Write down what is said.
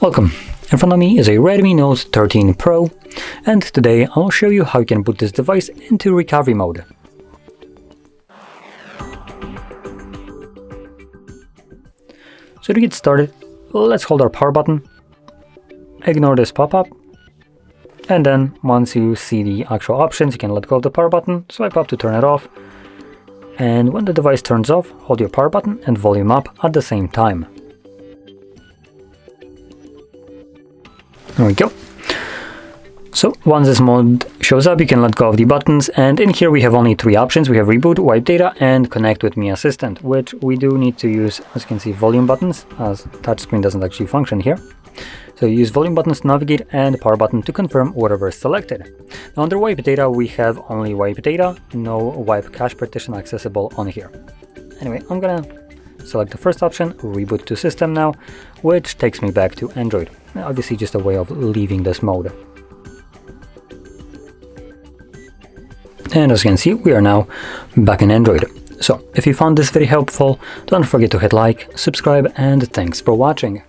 Welcome! In front of me is a Redmi Note 13 Pro, and today I'll show you how you can put this device into recovery mode. So to get started, let's hold our power button, ignore this pop-up, and then once you see the actual options, you can let go of the power button, swipe up to turn it off, and when the device turns off, hold your power button and volume up at the same time. There we go. So once this mode shows up, you can let go of the buttons, and in here we have only three options. We have reboot, wipe data, and connect with Mi Assistant, which we do need to use, as you can see, volume buttons, as touchscreen doesn't actually function here. So you use volume buttons to navigate and power button to confirm whatever is selected. Now under wipe data, we have only wipe data, no wipe cache partition accessible on here. Anyway, I'm gonna select the first option, reboot to system now, which takes me back to Android. Obviously just a way of leaving this mode. And as you can see, we are now back in Android. So if you found this very helpful, don't forget to hit like, subscribe, and thanks for watching.